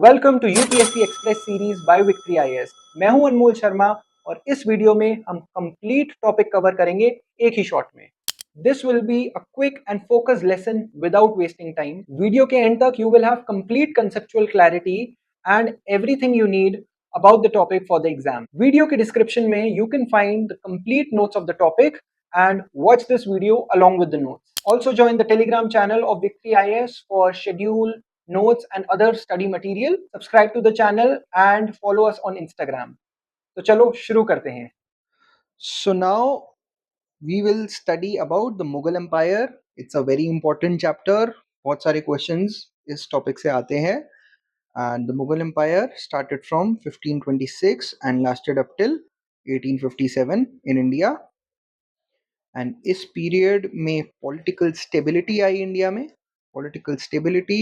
Welcome to UPSC express series by Victory IAS. मैं हूं अनमोल शर्मा और इस वीडियो में हम कंप्लीट टॉपिक कवर करेंगे एक ही शॉट में। This will be a quick and focused lesson without wasting time. Video के एंड तक you will have complete conceptual clarity and everything you need about the topic for the exam. Video के description में you can find the complete notes of the topic and watch this video along with the notes. Also join the Telegram channel of Victory IAS for schedule, notes and other study material. Subscribe to the channel and follow us on Instagram. तो चलो शुरू करते हैं. So now we will study about the Mughal Empire. It's a very important chapter. बहुत सारे questions इस topic से आते हैं. And the Mughal Empire started from 1526 and lasted up till 1857 in India. And इस period में political stability आई India में. Political stability,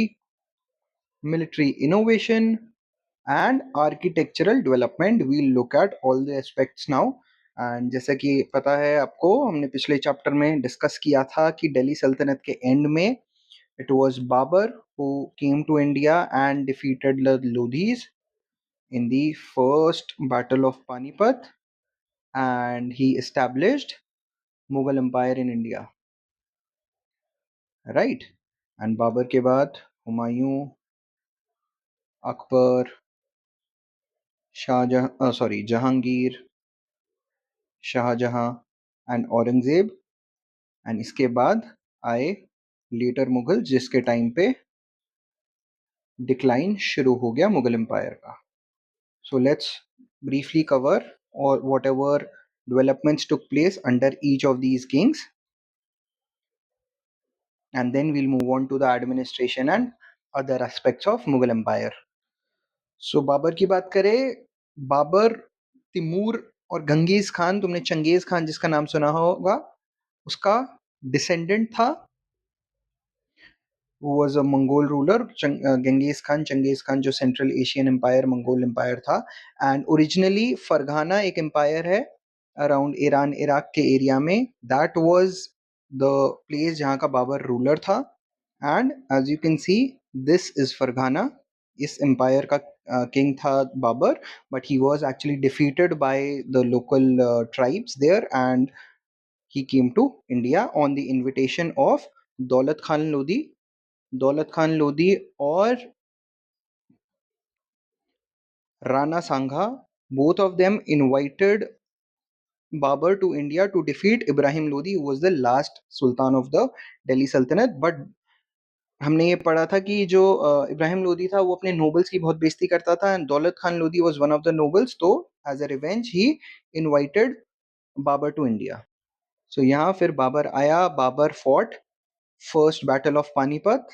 military innovation and architectural development. We'll look at all the aspects now. And जैसा कि पता है आपको, हमने पिछले चैप्टर में डिस्कस किया था कि दिल्ली सल्तनत के एंड में it was Babur who came to India and defeated the Lodhis in the first battle of Panipat, and he established Mughal Empire in India, right? And Babur के बाद हुमायूं, अकबर, जहांगीर, शाहजहां एंड औरंगजेब, एंड इसके बाद आए लेटर मुगल, जिसके time पे decline शुरू हो गया मुगल एम्पायर का. So let's briefly cover or whatever developments took place under each of these kings, and then we'll move on to the administration and other aspects of Mughal Empire. So Babur की बात करें, Babur Timur और Genghis Khan, तुमने Genghis Khan जिसका नाम सुना होगा, उसका डिसेंडेंट था. who was a Mongol ruler, Genghis Khan, Changez Khan, जो central Asian empire, Mongol empire था. एंड ओरिजिनली फरगाना एक एम्पायर है अराउंड ईरान इराक के एरिया में. दैट वाज द प्लेस जहाँ का बाबर रूलर था. And as you can see, this is Fergana. इस एम्पायर का किंग था Babur, but he was actually defeated by the local tribes there, and he came to India on the invitation of दौलत खान लोधी और राणा सांगा. both of them invited Babur to India to defeat Ibrahim Lodi, who was the last sultan of the Delhi Sultanate. But हमने ये पढ़ा था कि जो इब्राहिम लोदी था वो अपने नोबल्स की बहुत बेइज्जती करता था, and Daulat Khan Lodi was one of the nobles. तो as a revenge he invited Babur to India. So यहाँ फिर बाबर आया. Babur fought first battle of Panipat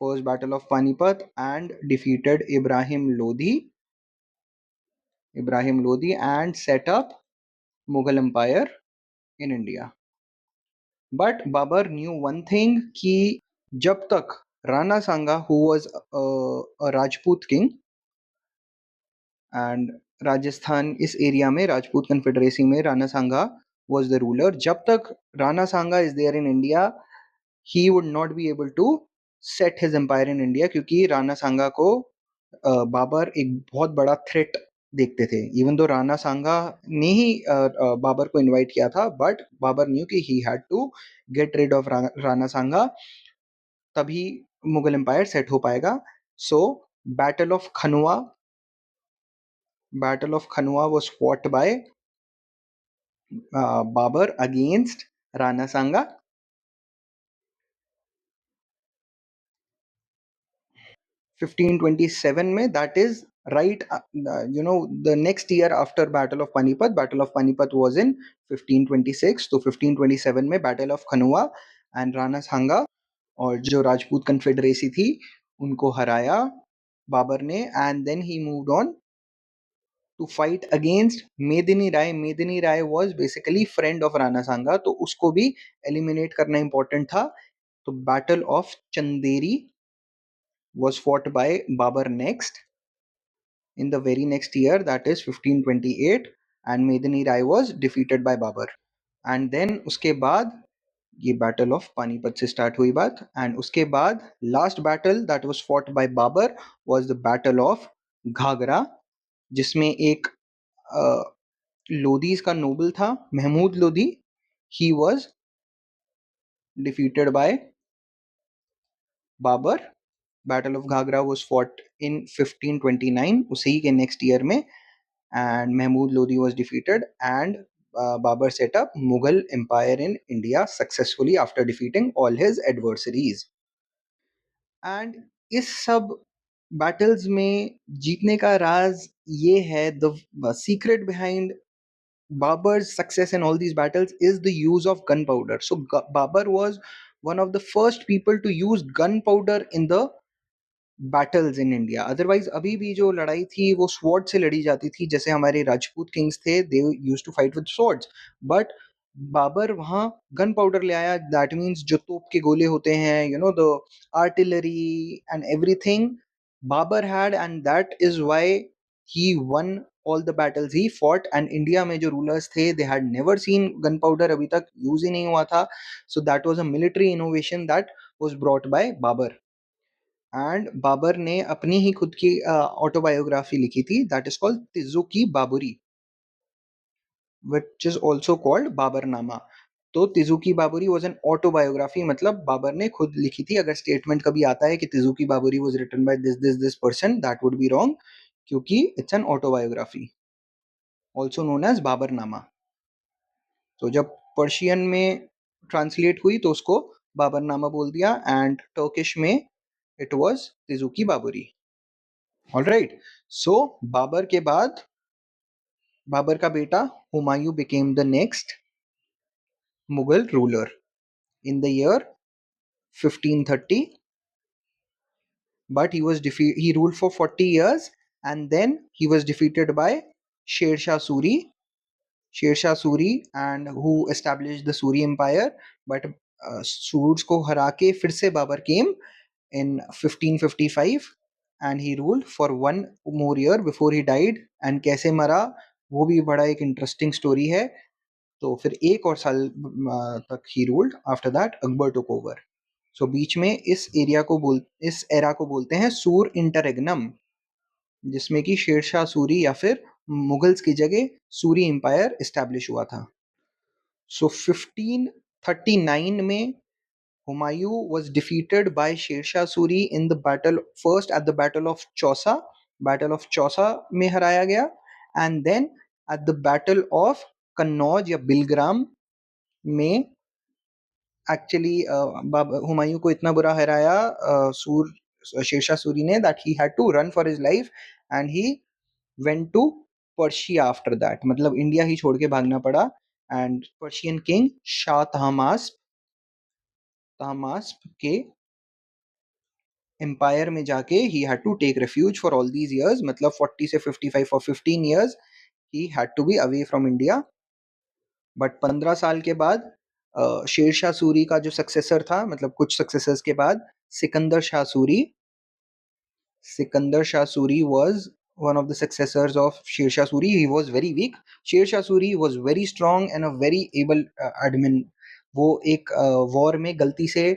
and defeated Ibrahim Lodi and set up Mughal Empire in India. But Babur knew one thing कि जब तक राणा सांगा, who was a Rajput king, and Rajasthan इस area में Rajput confederacy में राणा सांगा was the ruler, जब तक राणा सांगा is there in India, he would not be able to set his empire in India, क्योंकि राणा सांगा को बाबर एक बहुत बड़ा थ्रेट देखते थे. इवन दो राणा सांगा ने ही बाबर को इनवाइट किया था, बट बाबर न्यू कि he had to get rid of Rana Sanga, तभी मुगल एम्पायर सेट हो पाएगा. So battle of Khanwa was fought by Babur against Rana Sanga. 1527 में, that is right, the next year after battle of Panipat was in 1526. तो 1527 में battle of Khanua and Rana Sanga और जो Rajput confederacy थी उनको हराया बाबर ने. and then he moved on to fight against Medini Rai was basically friend of Rana Sanga, तो उसको भी eliminate करना important था. तो battle of Chanderi was fought by Babur next in the very next year, that is 1528, and Medini Rai was defeated by Babur. And then उसके बाद ये battle of Panipat से स्टार्ट हुई बात। एंड उसके बाद last battle that was fought by Babur was the battle of Ghaghra, जिसमें एक लोदीज का नोबल था Mahmud Lodi, he was defeated by Babur. Battle of Ghaghra was fought in 1529, उसी के नेक्स्ट ईयर में, and Mahmud Lodi was defeated, and Babur set up Mughal Empire in India successfully after defeating all his adversaries. And इस सब battles में जीतने का राज ये है, the secret behind Babur's success in all these battles is the use of gunpowder. So Babur was one of the first people to use gunpowder in the battles in India. Otherwise अभी भी जो लड़ाई थी वो sword से लड़ी जाती थी, जैसे हमारे राजपूत किंग्स थे, they used to fight with swords, but Babur वहां गन पाउडर ले आया। दैट मीन्स जो तोप के गोले होते हैं, you know, the artillery and everything Babur had, and that is why he won all the battles he fought। and India में जो रूलर्स थे they had never seen gunpowder, अभी तक यूज ही नहीं हुआ था। So that was a military innovation that was brought by Babur. And Babur ने अपनी ही खुद की ऑटोबायोग्राफी लिखी थी, that is called Tuzuki Baburi, which is also called Baburnama. तो तिजुकी बाबरी वॉज एन ऑटोबायोग्राफी, मतलब बाबर ने खुद लिखी थी। अगर स्टेटमेंट कभी आता है कि Tuzuki Baburi was written by this this this person, that would be wrong, क्योंकि it's an autobiography also known as Baburnama. तो जब पर्शियन में ट्रांसलेट हुई तो उसको बाबरनामा बोल दिया, एंड टर्किश में इट वॉज तिजुकी बाबरी। ऑलराइट, सो बाबर के बाद बाबर का बेटा Humayun became the next Mughal ruler in the year 1530, but he ruled for 40 years, and then he was defeated by Sher Shah Suri, and who established the Suri empire। but Suruds को हरा के फिर से Babar came in 1555, and he ruled for one more year before he died। and कैसे मरा वो भी बड़ा एक इंटरेस्टिंग स्टोरी है। तो फिर एक और साल तक he ruled, after that Akbar took over. So बीच में इस एरा को बोलते हैं सूर इंटररेग्नम, जिसमें कि शेरशाह सूरी या फिर मुगल्स की जगह सूरी एम्पायर एस्टैब्लिश हुआ था। सो 1539 में Humayun was defeated by Sher Shah Suri in the battle, first at the battle of Chausa, battle of Chausa में हराया गया, and then at the battle of Kannauj या बिलग्राम में एक्चुअली हुमायूं को इतना बुरा हराया शेरशाह सूरी ने, that he had to run for his life, and he went to Persia after that, मतलब इंडिया ही छोड़ के भागना पड़ा। And Persian king Shah Tahmasp के एम्पायर में जाके he had to take refuge for all these years, मतलब 40 से 55 for 15 years he had to be away from India. But 15 साल के बाद शेर शाह सूरी का जो सक्सेसर था, मतलब कुछ सक्सेसर्स के बाद, Sikandar Shah Suri was one of the successors of Sher Shah Suri। He was very weak। Sher Shah Suri was very strong and a very able admin। वो एक वॉर में गलती से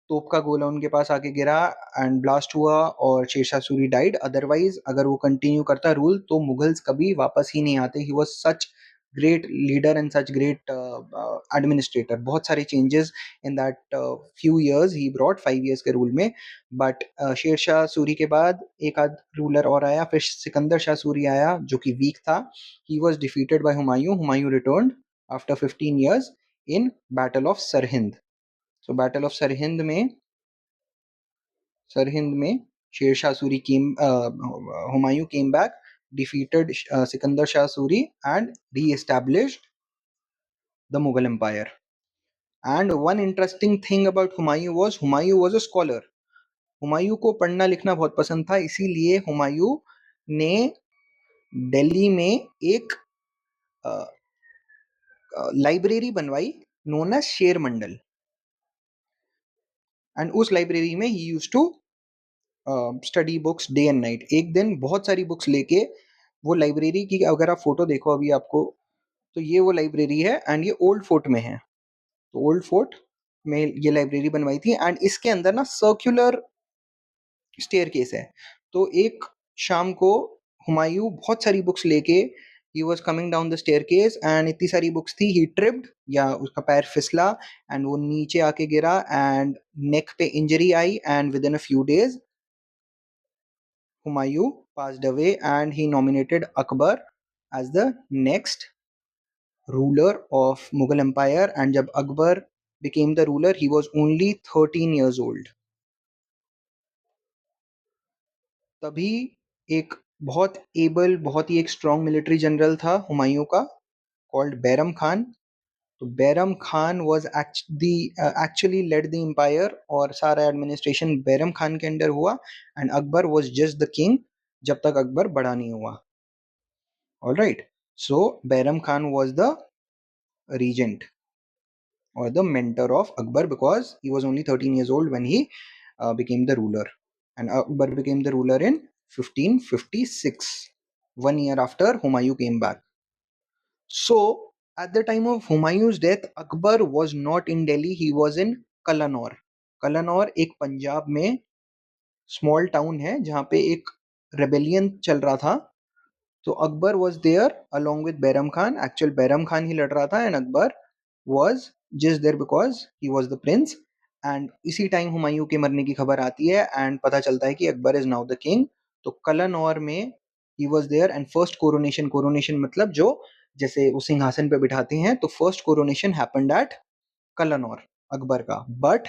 तोप का गोला उनके पास आके गिरा एंड ब्लास्ट हुआ और शेर शाह सूरी डाइड। अदरवाइज अगर वो कंटिन्यू करता रूल तो मुगल्स कभी वापस ही नहीं आते। He was such great leader and such great administrator. बहुत सारे changes in that few years he brought 5 years के रूल में। बट शेर शाह सूरी के बाद एक आध रूलर और आया, फिर सिकंदर शाह सूरी आया जो कि वीक था। He was defeated bye Humayun returned after 15 years in battle of Sirhind. So battle of Sirhind में Sher Shah Suri Humayun came back, defeated Sikandar Shah Suri and re-established the Mughal Empire। And one interesting thing about Humayun was a scholar। Humayun को पढ़ना लिखना बहुत पसंद था, इसीलिए हुमायूं ने दिल्ली में एक लाइब्रेरी बनवाई नोन एज शेर मंडल। एंड उस लाइब्रेरी में he used to study books day and night. एक दिन बहुत सारी बुक्स लेके वो लाइब्रेरी की, अगर आप फोटो देखो अभी आपको, तो ये वो लाइब्रेरी है एंड ये ओल्ड फोर्ट में है। तो ओल्ड फोर्ट में ये लाइब्रेरी बनवाई थी, एंड इसके अंदर ना सर्कुलर स्टेयरकेस है। तो एक शाम को हुमायूं बहुत सारी बुक्स लेके he was coming down the staircase, and इतनी सारी बुक्स थी, ही ट्रिप्ड या उसका पैर फिसला एंड वो नीचे आके गिरा एंड नेक पे injury I, and with in a few days Humayun passed away and he nominated Akbar as the next ruler of Mughal Empire. And जब Akbar became the ruler, he was only 13 years old. तभी एक बहुत able, बहुत ही एक strong military general था हुमायूं का, called Bairam Khan. तो Bairam Khan was actually led the empire, और सारा एडमिनिस्ट्रेशन बैरम खान के अंडर हुआ, and Akbar was just the king जब तक अकबर बड़ा नहीं हुआ। Alright, so Bairam Khan was the regent or the mentor of Akbar, because he was only 13 years old when he became the ruler. And Akbar became the ruler in 1556, 1 year after Humayun came back. So, at the time of Humayun's death, Akbar was not in Delhi, he was in Kalanor. Kalanor एक पंजाब में small town है जहाँ पे एक rebellion चल रहा था। तो Akbar was there along with Bairam Khan, actual Bairam Khan ही लड़ रहा था, and Akbar was just there because he was the prince. And इसी टाइम हुमायूं के मरने की खबर आती है एंड पता चलता है कि Akbar is now the king. तो कलनौर में he was there, and first coronation, coronation मतलब जो जैसे वो सिंहासन पे बिठाते हैं, तो first coronation happened at Kalanaur Akbar का। बट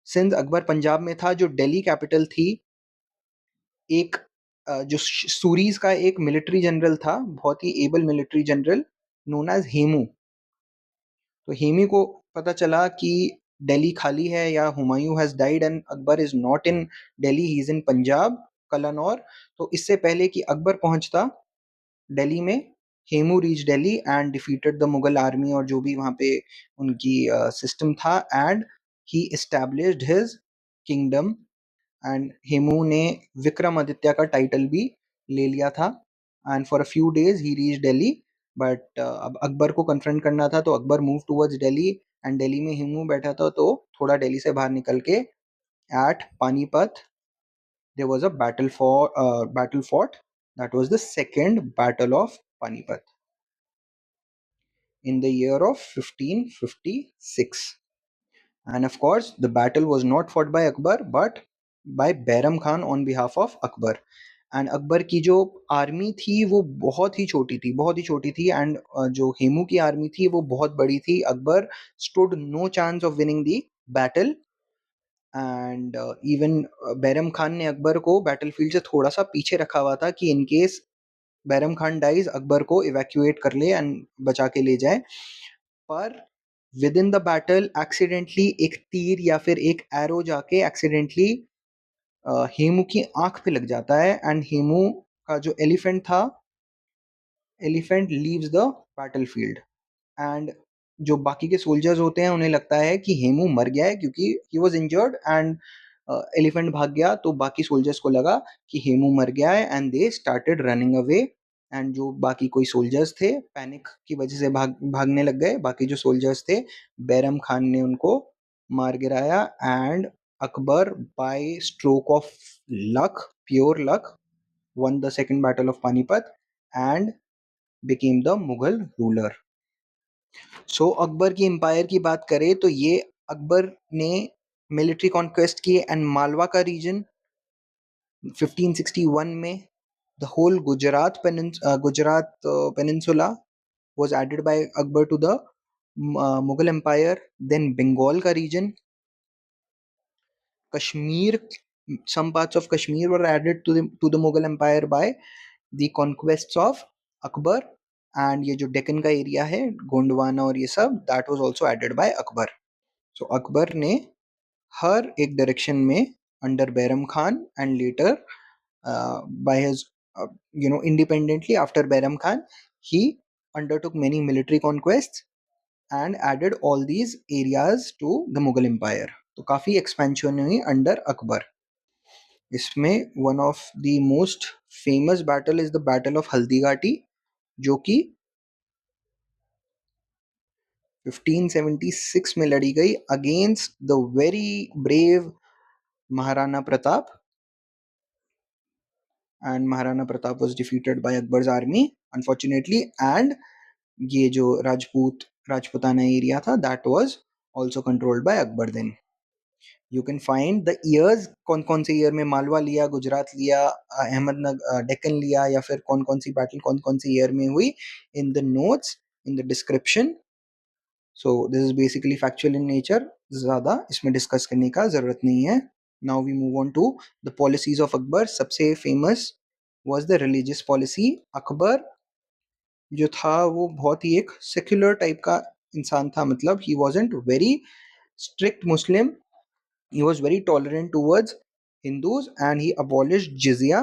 सिंध अकबर पंजाब में था, जो दिल्ली कैपिटल थी, एक जो सूरीज का एक मिलिट्री जनरल था, बहुत ही able military general known as Hemu. तो हेमी को पता चला कि दिल्ली खाली है या Humayun has died and Akbar is not in Delhi, he is in Punjab Kalanaur. तो इससे पहले कि अकबर पहुंचता दिल्ली में, Hemu reach Delhi and defeated the Mughal army और जो भी वहां पे उनकी सिस्टम था, and he established his kingdom. And Hemu ने विक्रमादित्य का टाइटल भी ले लिया था, and for a few days he reach Delhi. But अब अकबर को कन्फ्रंट करना था, तो Akbar move towards Delhi, and Delhi में हेमू बैठा था, तो थोड़ा दिल्ली से बाहर निकल के at Panipat there was a battle fought, that was the second battle of Panipat in the year of 1556. And of course the battle was not fought by Akbar but by Bairam Khan on behalf of Akbar. And Akbar की जो army थी वो बहुत ही छोटी थी, बहुत ही छोटी थी, एंड जो हेमू की आर्मी थी वो बहुत बड़ी थी। Akbar stood no chance of winning the battle, and even Bairam Khan ने अकबर को बैटलफील्ड से थोड़ा सा पीछे रखा हुआ था कि in case Bairam Khan dies, Akbar को इवैक्यूएट कर ले एंड बचा के ले जाए। पर with in the battle accidentally एक तीर या फिर एक एरो जाके एक्सीडेंटली हेमू की आंख पे लग जाता है, एंड हेमू का जो एलिफेंट था, elephant leaves the battlefield. And जो बाकी के सोल्जर्स होते हैं उन्हें लगता है कि हेमू मर गया है क्योंकि he was injured, and elephant भाग गया। तो बाकी सोल्जर्स को लगा कि हेमू मर गया है, and they started running away. And जो बाकी कोई सोल्जर्स थे पैनिक की वजह से भागने लग गए। बाकी जो सोल्जर्स थे, बैरम खान ने उनको मार गिराया, and Akbar bye stroke of luck, pure luck, won the second battle of Panipat and became the Mughal ruler. So Akbar की एम्पायर की बात करें तो ये अकबर ने मिलिट्री कॉन्क्वेस्ट की, एंड मालवा का रीजन 1561 में, the whole Gujarat peninsula was added by Akbar to the Mughal Empire. Then Bengal का region, Kashmir, some parts of Kashmir were added to the Mughal Empire by the conquests of Akbar. And ये जो डेक्कन का area है, गोंडवाना और ये सब, that was also added by Akbar. So Akbar ने हर एक डायरेक्शन में under Bairam Khan and later by his independently after Bairam Khan, he undertook many military conquests and added all these areas to the Mughal Empire. तो काफी एक्सपेंशन हुई under Akbar. इसमें one of the most famous battle is the battle of Haldighati, जो कि 1576 में लड़ी गई against the very brave Maharana Pratap, and Maharana Pratap was defeated by Akbar's army, unfortunately. And ये जो राजपूताना एरिया था, that was also controlled by Akbar then. You can find the years, कौन कौन से ईयर में मालवा लिया, गुजरात लिया, अहमदनगर, डेक्कन लिया, या फिर कौन कौन सी बैटल कौन कौन से ईयर में हुई, in the notes, in the description. So this is basically factual in nature, ज़्यादा इसमें डिस्कस करने का ज़रूरत नहीं है. Now we move on to the policies of Akbar. सबसे famous was the religious policy. Akbar जो था वो बहुत ही एक सेक्युलर टाइप का इंसान था, मतलब he wasn't very strict Muslim. He was very tolerant towards Hindus and he abolished jizya.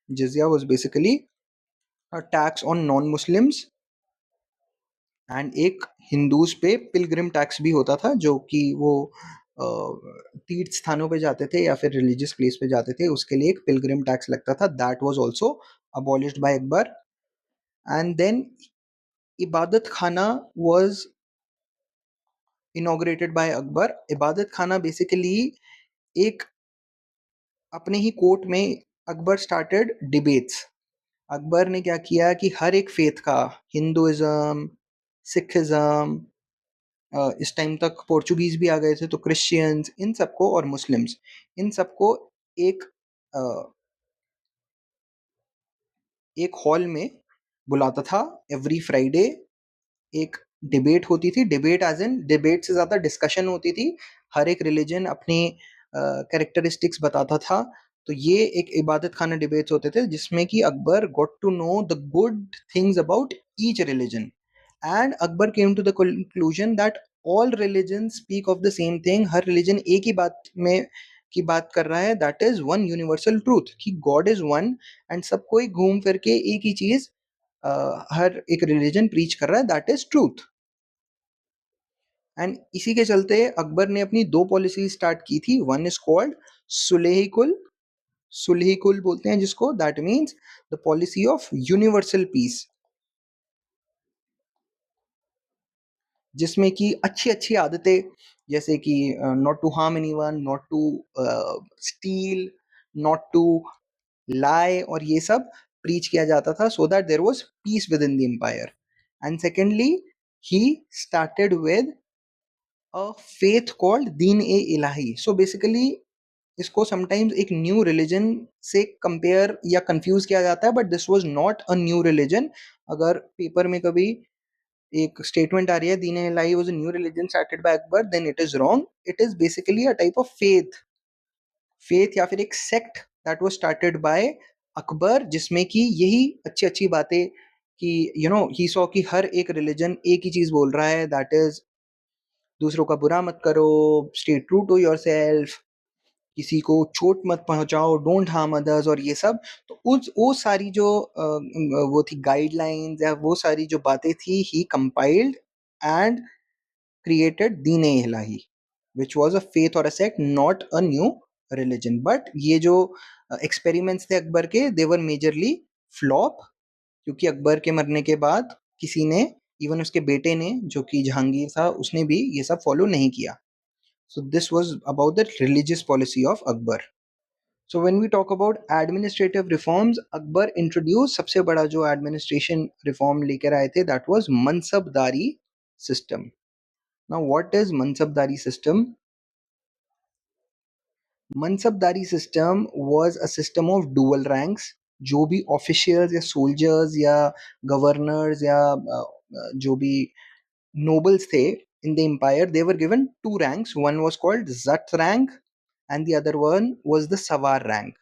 Jizya was basically a tax on non-Muslims. And एक हिंदूज पे पिलग्रिम टैक्स भी होता था, जो कि वो तीर्थ स्थानों पे जाते थे या फिर रिलीजियस प्लेस पे जाते थे, उसके लिए एक पिलग्रिम टैक्स लगता था. That was also abolished by Akbar. And then Ibadat Khana was inaugurated bye Akbar. इबादत खाना बेसिकली एक अपने ही कोर्ट में अकबर स्टार्टेड डिबेट्स. अकबर ने क्या किया कि हर एक फेथ का, हिंदुइज्म, सिखिज्म, इस टाइम तक पोर्चुगीज भी आ गए थे, तो क्रिश्चियंस, इन सबको, और मुस्लिम्स, इन सबको एक एक हॉल में बुलाता था. एवरी फ्राइडे एक डिबेट होती थी. डिबेट एज इन डिबेट से ज़्यादा डिस्कशन होती थी. हर एक रिलीजन अपने कैरेक्टरिस्टिक्स बताता था. तो ये एक इबादत खाना डिबेट्स होते थे जिसमें कि Akbar got to know the good things about each religion. And Akbar came to the conclusion that all religion speak of the same thing. हर रिलीजन एक ही बात में की बात कर रहा है, that is one universal truth, कि गॉड इज वन. एंड सब कोई घूम फिर के एक ही चीज हर एक रिलीजन प्रीच कर रहा है, दैट इज ट्रूथ. एंड इसी के चलते अकबर ने अपनी दो पॉलिसी स्टार्ट की थी. वन इज कॉल्ड सुलेही कुल. सुलेही कुल बोलते हैं जिसको, that means the policy of universal peace, जिसमें कि अच्छी अच्छी आदतें, जैसे कि not to harm anyone, not to steal, not to lie, और ये सब प्रीच किया जाता था, so that there was peace within the empire. And secondly he started with a faith called Din A Ilahi. So basically इसको sometimes एक new religion से compare या कंफ्यूज किया जाता है, but this was not a new religion. अगर paper में कभी एक स्टेटमेंट आ रही है दीन ए Ilahi was a new religion started by Akbar, then it is wrong. It is basically a type of faith या फिर एक sect that was started by Akbar, जिसमें कि यही अच्छी अच्छी बातें कि ही सॉ कि हर एक रिलीजन एक ही चीज बोल रहा है, दैट इज दूसरों का बुरा मत करो, स्टे ट्रू टू योरसेल्फ, किसी को चोट मत पहुंचाओ, डोंट हार्म अदर्स, और ये सब. तो उस वो सारी जो वो थी गाइडलाइंस या वो सारी जो बातें थी, ही compiled and created Deen A Ilahi, which was a faith or a sect, not a new religion. But ये जो experiments थे अकबर के, they were majorly flop, क्योंकि अकबर के मरने के बाद किसी ने, इवन उसके बेटे ने जो कि जहांगीर था, उसने भी ये सब फॉलो नहीं किया. So this was about the religious policy of Akbar. So when we talk about administrative reforms, Akbar introduce सबसे बड़ा जो administration reform लेकर आए थे, that was मनसबदारी system. Now what is mansabdari system? Mansabdari system was a system of dual ranks. जो भी officials या soldiers या गवर्नर्स या जो भी nobles थे in the empire, they were given two ranks. One was called Zat rank and the other one was the Sawar rank.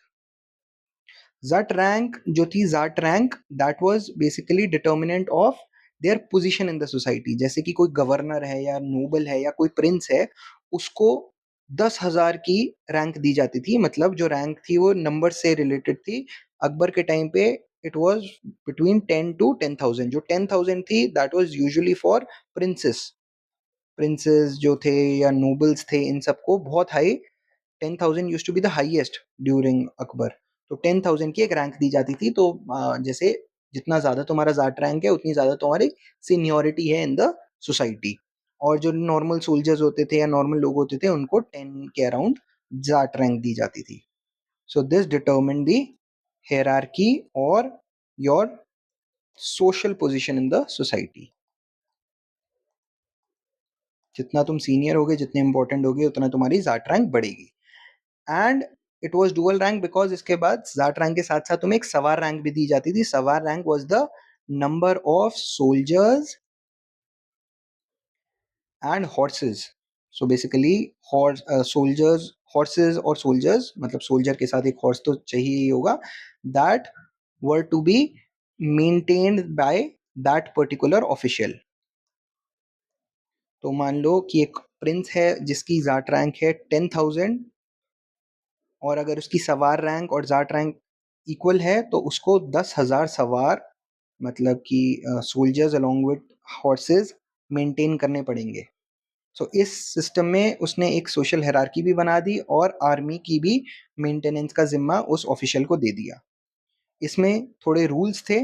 Zat rank जो थी, Zat rank, that was basically determinant of their position in the society. जैसे कि कोई governor है या Nobel है या कोई प्रिंस है, उसको 10,000 की रैंक दी जाती थी. मतलब जो रैंक थी वो नंबर से रिलेटेड थी. अकबर के टाइम पे इट वाज बिटवीन 10 to 10,000. जो 10,000 थी, that was usually for princes जो थे या नोबल्स थे, इन सबको बहुत high, 10,000 used to be the highest during Akbar. तो 10,000 की एक रैंक दी जाती थी. तो जैसे जितना ज्यादा तुम्हारा जाट रैंक है, उतनी ज्यादा तुम्हारी सीनियोरिटी है इन द सोसाइटी. और जो नॉर्मल सोल्जर्स होते थे या नॉर्मल लोग होते थे उनको 10 के अराउंड जाट रैंक दी जाती थी. So this determine the hierarchy और your social position in the society. जितना तुम सीनियर होगे, जितने इंपॉर्टेंट होगे, उतना तुम्हारी जाट रैंक बढ़ेगी. And it was dual rank because इसके बाद जाट रैंक के साथ साथ तुम्हें एक सवार रैंक भी दी जाती थी. Sawar rank was the number of soldiers and horses. So basically soldiers, horses और सोल्जर्स, मतलब सोल्जर के साथ एक हॉर्स तो चाहिए ही होगा, that were to be maintained by that particular official. तो मान लो कि एक प्रिंस है जिसकी जाट रैंक है 10,000, और अगर उसकी सवार रैंक और जाट रैंक इक्वल है तो उसको 10,000 सवार, मतलब कि soldiers along with horses maintain करने पड़ेंगे. सो इस सिस्टम में उसने एक सोशल हायरार्की भी बना दी और आर्मी की भी मेंटेनेंस का जिम्मा उस ऑफिशियल को दे दिया. इसमें थोड़े रूल्स थे.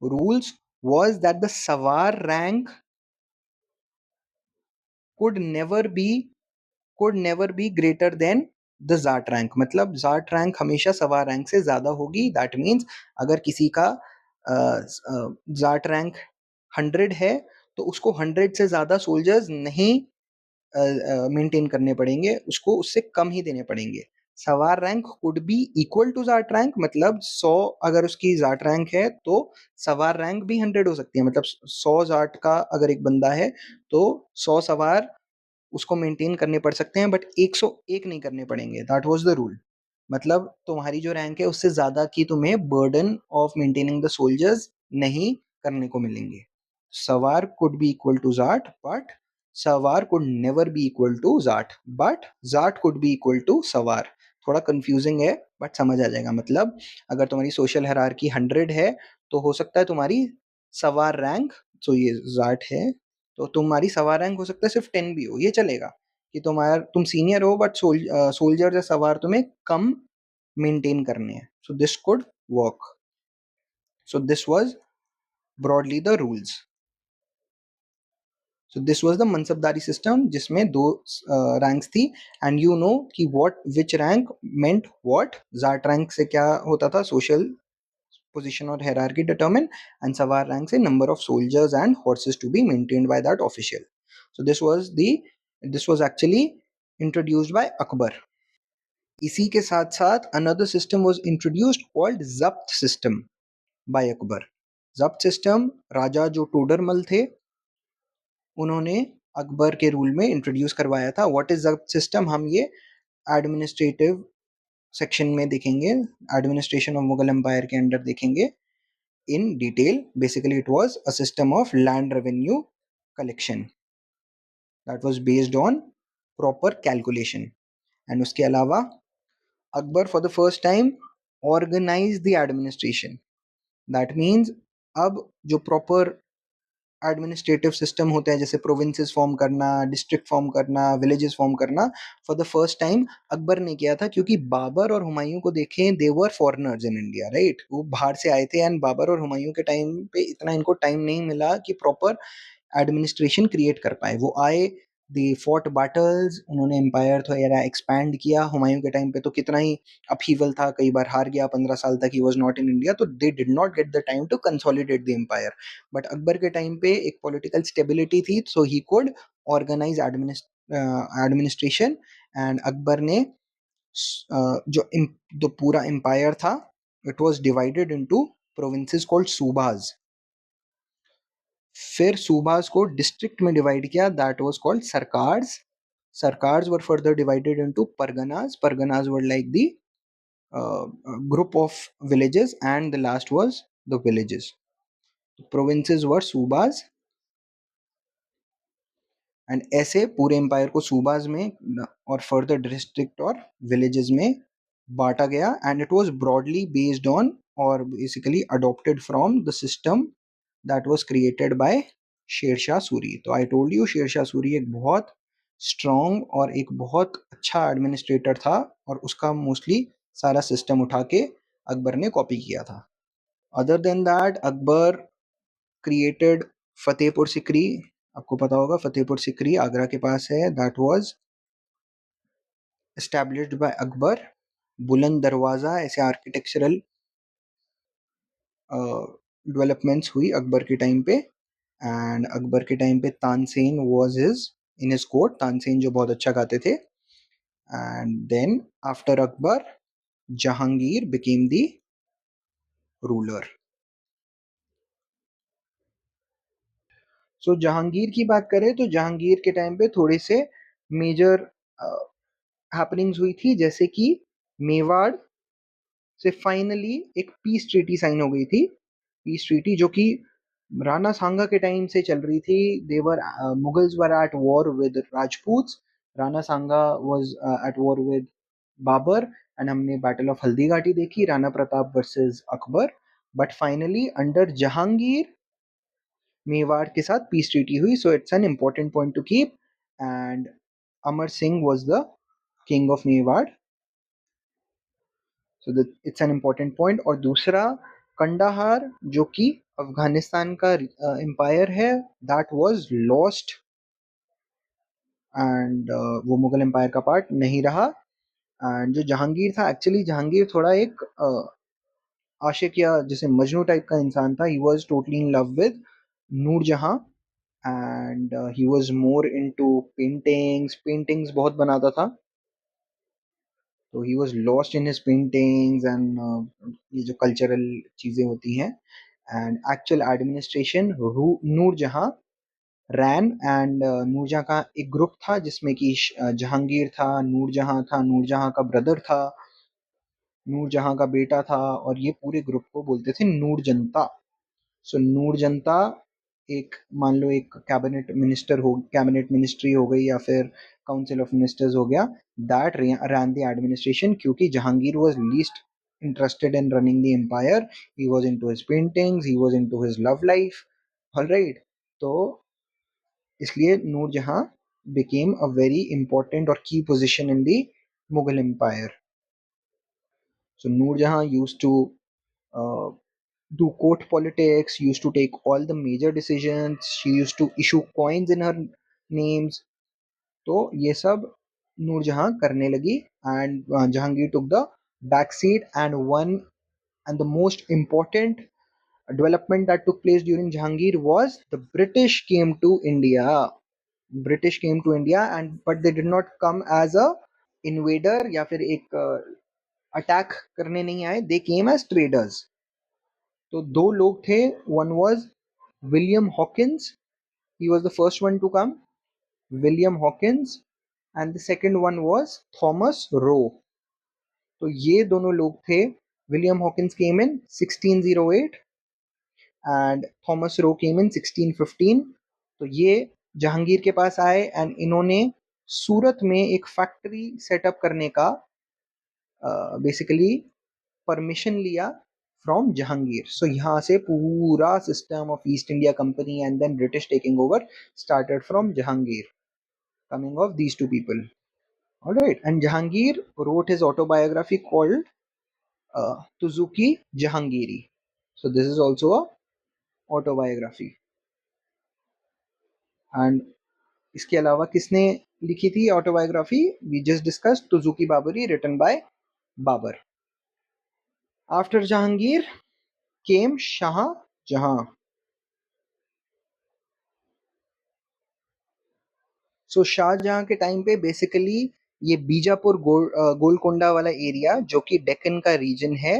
रूल्स वाज दैट द सवार rank could never be greater than the Jat rank. मतलब जाट रैंक हमेशा सवार रैंक से ज्यादा होगी. दैट मीन्स अगर किसी का जाट रैंक 100 है तो उसको 100 से ज्यादा सोल्जर्स नहीं मेंटेन करने पड़ेंगे, उसको उससे कम ही देने पड़ेंगे. Sawar rank could be equal to zat rank, मतलब 100 अगर उसकी जाट रैंक है तो सवार रैंक भी 100 हो सकती है. मतलब 100 जाट का अगर एक बंदा है तो 100 सवार उसको मेंटेन करने पड़ सकते हैं, बट 101 नहीं करने पड़ेंगे. That was the rule. मतलब तुम्हारी जो रैंक है उससे ज्यादा की तुम्हें burden of maintaining the soldiers नहीं करने को मिलेंगे. Sawar could be equal to zat, but sawar could never be equal to zat, but zat could be equal to sawar. थोड़ा कंफ्यूजिंग है बट समझ आ जाएगा. मतलब अगर तुम्हारी सोशल हायरार्की 100 है तो हो सकता है तुम्हारी सवार रैंक, तो ये जाट है, तो तुम्हारी सवार रैंक हो सकता है सिर्फ 10 भी हो, ये चलेगा कि तुम सीनियर हो बट सोल्जर या सवार तुम्हें कम मेंटेन करने हैं. So this could work. So this was broadly the rules. So this was the मनसबदारी system जिसमें दो रैंक्स थी. एंड यू नो कि what which rank meant what. Jat rank से क्या होता था, social position or hierarchy determine, and savar rank say number of soldiers and horses to be maintained by that official. So this was actually introduced by Akbar. इसी के साथ साथ another system was introduced called zabt system by Akbar. zabt system राजा जो टोडरमल थे उन्होंने अकबर के rule में introduce करवाया था. व्हाट इज जब्त सिस्टम हम ये एडमिनिस्ट्रेटिव सेक्शन में देखेंगे, एडमिनिस्ट्रेशन ऑफ मुगल एम्पायर के अंडर देखेंगे in detail. Basically it was a system of land revenue collection that was based on proper calculation. And उसके अलावा Akbar for the first time organized the administration. That means अब जो proper administrative system होते हैं जैसे provinces form करना, district form करना, villages form करना, for the first time Akbar ने किया था. क्योंकि बाबर और हुमायूं को देखें, दे वर फॉरेनर्स इन इंडिया, राइट. वो बाहर से आए थे एंड बाबर और हुमायूं के टाइम पे इतना इनको टाइम नहीं मिला कि प्रॉपर एडमिनिस्ट्रेशन क्रिएट कर पाए. वो आए, दे फॉट बैटल्स, उन्होंने एम्पायर थोड़ा एक्सपैंड किया. हुमायूं के टाइम पे तो कितना ही अपहीवल था, कई बार हार गया, 15 साल तक he was not in India, तो they did not get the time to consolidate the empire. But Akbar के टाइम पे एक पॉलिटिकल स्टेबिलिटी थी, so he could organise administration. And Akbar ने जो पूरा एम्पायर था, it was divided into provinces called subahs. फिर सूबाज को डिस्ट्रिक्ट में डिवाइड किया, that was called sarkars. Sarkars were further divided into parganas. Parganas were like the group of villages, and the last was the villages. Provinces were subahs. And ऐसे पूरे empire को सूबाज में और further district और विलेजेस में बांटा गया. And it was broadly based on और basically adopted from the system that was created by Sher Shah Suri. तो I told you Sher Shah Suri एक बहुत स्ट्रॉन्ग और एक बहुत अच्छा एडमिनिस्ट्रेटर था और उसका मोस्टली सारा सिस्टम उठा के अकबर ने कॉपी किया था. Other than that Akbar created Fatehpur Sikri. आपको पता होगा फतेहपुर सिकरी आगरा के पास है, that was established bye Akbar. बुलंद दरवाज़ा, ऐसे आर्किटेक्चरल डेवलपमेंट्स हुई अकबर के टाइम पे। एंड अकबर के टाइम पे Tansen was his in his court, Tansen जो बहुत अच्छा गाते थे। And then after Akbar Jahangir became the ruler. So Jahangir की बात करें तो जहांगीर के टाइम पे थोड़े से मेजर हैपनिंग्स हुई थी, जैसे कि मेवाड़ से फाइनली एक पीस ट्रीटी साइन हो गई थी। पीस ट्रीटी जो कि राणा सांगा के टाइम से चल रही थी। There Mughals were at war with Rajputs, Rana Sanga was at war with Babur. And हमने बैटल ऑफ हल्दी घाटी देखी, Rana Pratap versus Akbar. But finally under Jahangir Mewar के साथ पीस ट्रीटी हुई। So it's an important point to keep. And Amar Singh was the king of Mewar. So it's an important point. और दूसरा, कंडाहार जो कि अफगानिस्तान का एम्पायर है, दैट वाज लॉस्ट। एंड वो मुगल एम्पायर का पार्ट नहीं रहा। एंड जो जहांगीर था, एक्चुअली जहांगीर थोड़ा एक आशिक या जैसे मजनू टाइप का इंसान था। He was totally in love with Nur Jahan. And he was more into paintings बहुत बनाता था। तो he was lost in his paintings and ये जो कल्चरल चीज़ें होती हैं। And actual administration Nur Jahan ran. And Nur Jahan का एक ग्रुप था जिसमें कि जहांगीर था, नूरजहां था, नूरजहां का ब्रदर था, नूरजहां का बेटा था, और ये पूरे ग्रुप को बोलते थे नूर जनता। सो नूर जनता एक, मान लो एक कैबिनेट मिनिस्ट्री हो गई या फिर काउंसिल ऑफ मिनिस्टर्स हो गया, दैट रैन द एडमिनिस्ट्रेशन। क्योंकि Jahangir was least interested in running the empire, he was into his paintings, he was into his love life, all right। तो इसलिए Noor Jahan became a very important or key position in the Mughal empire। So Noorjahan used to uh, do court politics, used to take all the major decisions, she used to issue coins in her names। तो ये सब नूरजहां करने लगी। And Jahangir took the back seat। And the most important development that took place during Jahangir was the British came to India। British came to India, and but they did not come as a invader या फिर एक attack करने नहीं आए, they came as traders। तो दो लोग थे, one was William Hawkins, he was the first one to come, William Hawkins, and the second one was Thomas Roe। तो ये दोनों लोग थे। William Hawkins came in 1608 and Thomas Roe came in 1615। तो ये जहांगीर के पास आए एंड इन्होंने सूरत में एक फैक्ट्री सेटअप करने का बेसिकली परमिशन लिया फ्रॉम जहांगीर। सो यहाँ से पूरा system of East India Company and then British taking over started from Jahangir, coming of these two people। All right, and Jahangir wrote his autobiography called Tuzuki Jahangiri। So this is also a autobiography। And इसके अलावा किसने लिखी थी autobiography? We just discuss Tuzuki Baburi, written by Babur. After Jahangir came Shah Jahan. So Shah Jahan के time पे basically ये बीजापुर गोलकोंडा वाला area जो कि डेक्कन का रीजन है,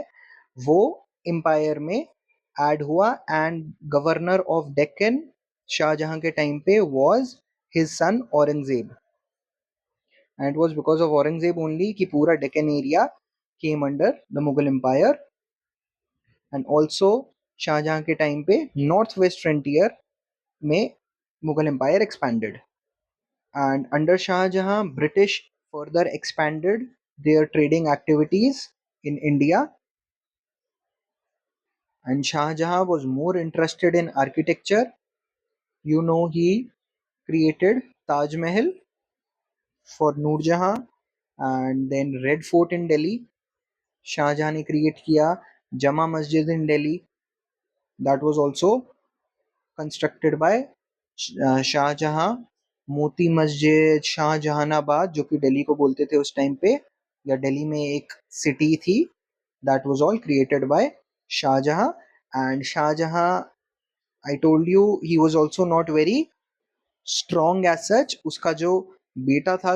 वो एम्पायर में ऐड हुआ। And governor of Deccan Shah Jahan के टाइम पे was his son Aurangzeb. And it was because of Aurangzeb only कि पूरा Deccan area came under the Mughal empire. And also Shah Jahan के टाइम पे नॉर्थ वेस्ट फ्रंटियर में Mughal empire expanded. And under Shah Jahan, British further expanded their trading activities in India. And Shah Jahan was more interested in architecture. You know, he created Taj Mahal for Noor Jahan, and then Red Fort in Delhi Shah Jahan ने create किया। Jama Masjid in Delhi, that was also constructed by Shah Jahan, Moti Masjid, Shahjahanabad जो कि दिल्ली को बोलते थे उस time पे, या दिल्ली में एक सिटी थी, that was all created by Shah Jahan. And Shah Jahan, I told you, he was also not very strong as such. उसका जो बेटा था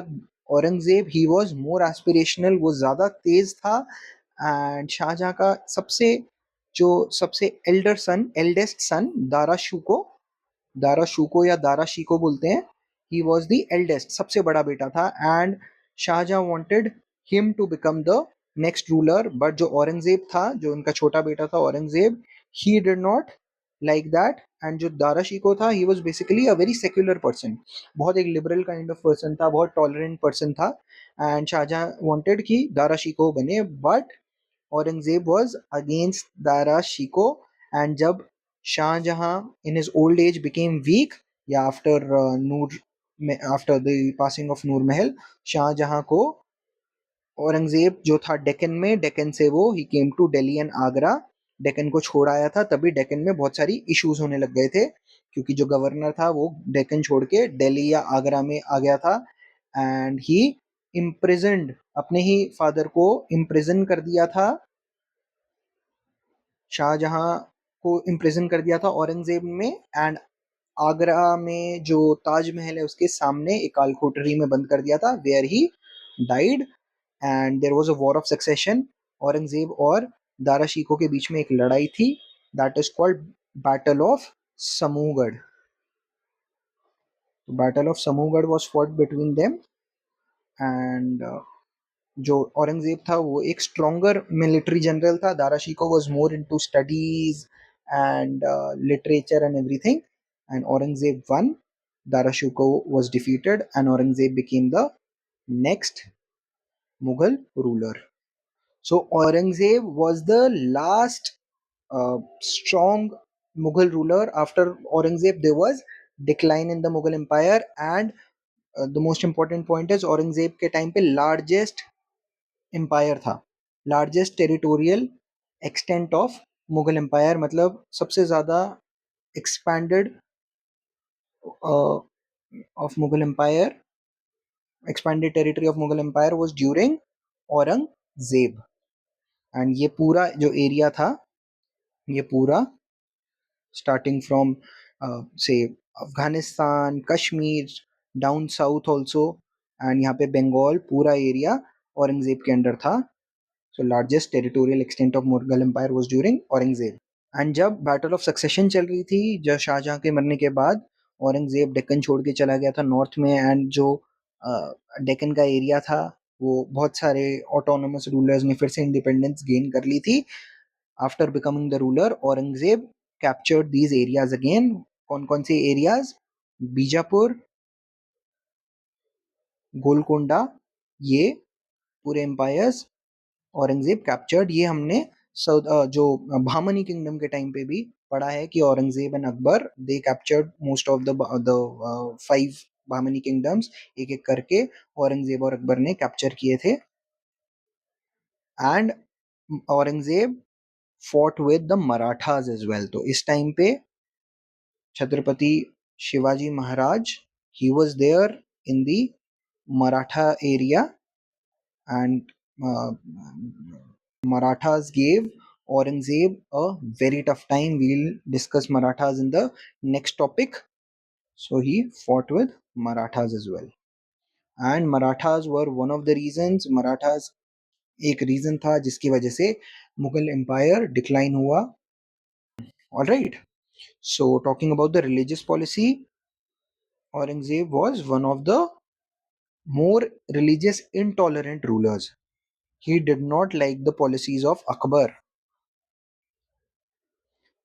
Aurangzeb, he was more aspirational, वो ज्यादा तेज था. एंड शाहजहां का सबसे एल्डेस्ट सन दारा शूको या दारा शीको बोलते हैं, ही वॉज द एल्डेस्ट, सबसे बड़ा बेटा था. And Shah Jahan wanted him to become the next ruler, but जो औरंगजेब था, जो उनका छोटा बेटा था Aurangzeb, he did not like that. And जो दारा शिको था, he was basically a very secular person, बहुत एक लिबरल काइंड ऑफ पर्सन था, बहुत टॉलरेंट पर्सन था. एंड शाहजहां वांटेड कि दारा शिको बने, but Aurangzeb was against Dara Shikoh. And जब Shahjahan in his old age became weak, या after the passing of नूर महल, शाहजहां को औरंगजेब जो था डेक्कन से वो he came to Delhi and Agra, Deccan को छोड़ आया था. तभी डेक्कन में बहुत सारी इश्यूज होने लग गए थे, क्योंकि जो गवर्नर था वो डेक्कन छोड़ के दिल्ली या आगरा में आ गया था. एंड ही इम्प्रिजन्ड, अपने ही फादर को इम्प्रिजन कर दिया था, शाहजहां को इम्प्रिजन कर दिया था औरंगजेब में. एंड आगरा में जो ताजमहल है उसके सामने एक काल कोठरी में बंद कर दिया था, where he died. And there was a war of succession, Aurangzeb और दारा शिकोह के बीच में एक लड़ाई थी, that is called battle of Samugarh. Battle of Samugarh was fought between them. And जो औरंगजेब था वो एक स्ट्रॉन्गर मिलिट्री जनरल था, Dara Shikoh was more into studies and literature and everything. And Aurangzeb won, Dara Shikoh was defeated, and Aurangzeb became the next Mughal ruler. So Aurangzeb was the last strong Mughal ruler. After Aurangzeb there was decline in the Mughal empire. And the most important point is Aurangzeb के time पे largest empire था, largest territorial extent of Mughal empire, मतलब सबसे ज्यादा expanded of Mughal empire, expanded territory of Mughal empire was during Aurangzeb. And ये पूरा जो area था, ये पूरा स्टार्टिंग फ्रॉम से Afghanistan, Kashmir, down south also, and यहाँ पे बंगाल, पूरा एरिया औरंगजेब के अंडर था. So largest territorial extent of Mughal empire was during Aurangzeb. And जब बैटल ऑफ सक्सेशन चल रही थी, जब शाहजहां के मरने के बाद औरंगजेब डेक्कन छोड़ के चला गया था नॉर्थ में. एंड जो डेक्कन का एरिया था, वो बहुत सारे ऑटोनोमस रूलर्स ने फिर से इंडिपेंडेंस गेन कर ली थी. After becoming the ruler, Aurangzeb captured these areas again. कौन कौन से एरियाज? बीजापुर, गोलकोंडा, ये पूरे एम्पायर्स औरंगजेब कैप्चर्ड. ये हमने जो भामनी किंगडम के टाइम पे भी पढ़ा है कि Aurangzeb and Akbar they captured most of the 5 Bahmani kingdoms, एक एक करके औरंगजेब और अकबर ने कैप्चर किए थे. And Aurangzeb fought with the Marathas as well. तो इस टाइम पे Chhatrapati Shivaji Maharaj, he was there in the Maratha area. And Marathas gave Aurangzeb a very tough time. We'll discuss Marathas in the next topic. So he fought with Marathas as well. And Marathas were one of the reasons. Marathas एक reason था जिसकी वजह से Mughal empire decline हुआ. All right, so talking about the religious policy, Aurangzeb was one of the more religious intolerant rulers. He did not like the policies of Akbar.